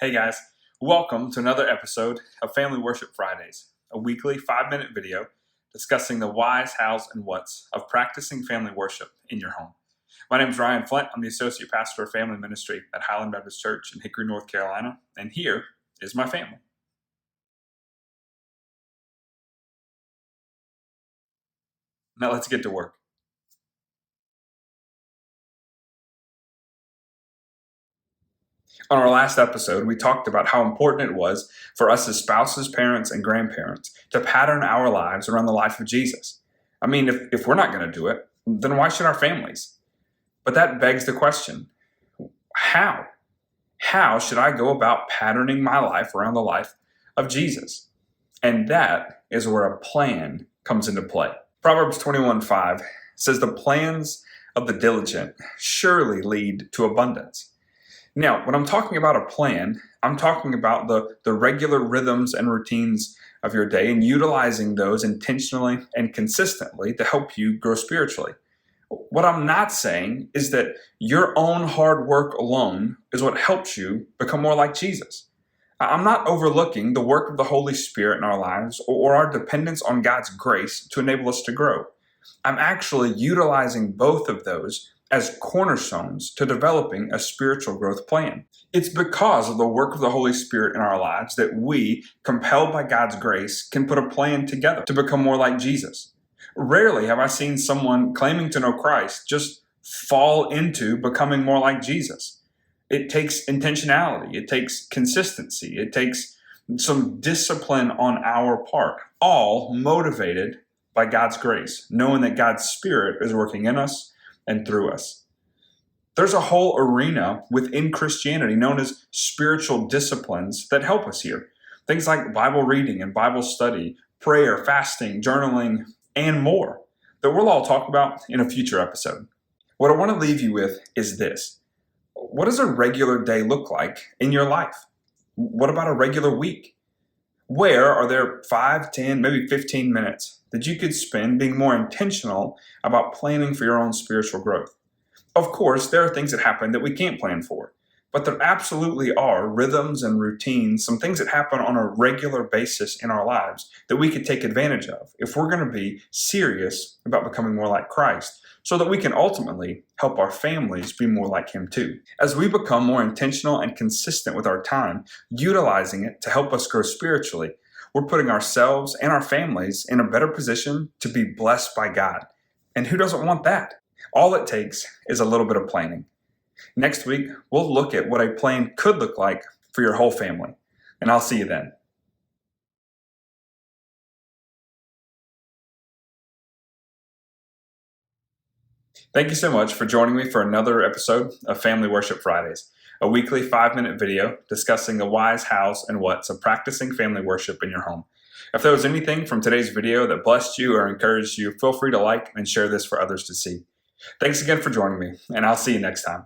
Hey guys, welcome to another episode of Family Worship Fridays, a weekly 5-minute video discussing the whys, hows, and whats of practicing family worship in your home. My name is Ryan Flint. I'm the Associate Pastor of Family Ministry at Highland Baptist Church in Hickory, North Carolina, and here is my family. Now let's get to work. On our last episode, we talked about how important it was for us as spouses, parents, and grandparents to pattern our lives around the life of Jesus. I mean, if we're not going to do it, then why should our families? But that begs the question, how? How should I go about patterning my life around the life of Jesus? And that is where a plan comes into play. Proverbs 21:5 says, "The plans of the diligent surely lead to abundance." Now, when I'm talking about a plan, I'm talking about the regular rhythms and routines of your day and utilizing those intentionally and consistently to help you grow spiritually. What I'm not saying is that your own hard work alone is what helps you become more like Jesus. I'm not overlooking the work of the Holy Spirit in our lives or our dependence on God's grace to enable us to grow. I'm actually utilizing both of those as cornerstones to developing a spiritual growth plan. It's because of the work of the Holy Spirit in our lives that we, compelled by God's grace, can put a plan together to become more like Jesus. Rarely have I seen someone claiming to know Christ just fall into becoming more like Jesus. It takes intentionality, it takes consistency, it takes some discipline on our part, all motivated by God's grace, knowing that God's Spirit is working in us and through us. There's a whole arena within Christianity known as spiritual disciplines that help us here. Things like Bible reading and Bible study, prayer, fasting, journaling, and more that we'll all talk about in a future episode. What I want to leave you with is this. What does a regular day look like in your life? What about a regular week? Where are there 5, 10, maybe 15 minutes that you could spend being more intentional about planning for your own spiritual growth? Of course, there are things that happen that we can't plan for, but there absolutely are rhythms and routines, some things that happen on a regular basis in our lives that we could take advantage of if we're going to be serious about becoming more like Christ, so that we can ultimately help our families be more like Him too. As we become more intentional and consistent with our time, utilizing it to help us grow spiritually, we're putting ourselves and our families in a better position to be blessed by God. And who doesn't want that? All it takes is a little bit of planning. Next week, we'll look at what a plan could look like for your whole family. And I'll see you then. Thank you so much for joining me for another episode of Family Worship Fridays, a weekly 5-minute video discussing the whys, hows, and whats of practicing family worship in your home. If there was anything from today's video that blessed you or encouraged you, feel free to like and share this for others to see. Thanks again for joining me, and I'll see you next time.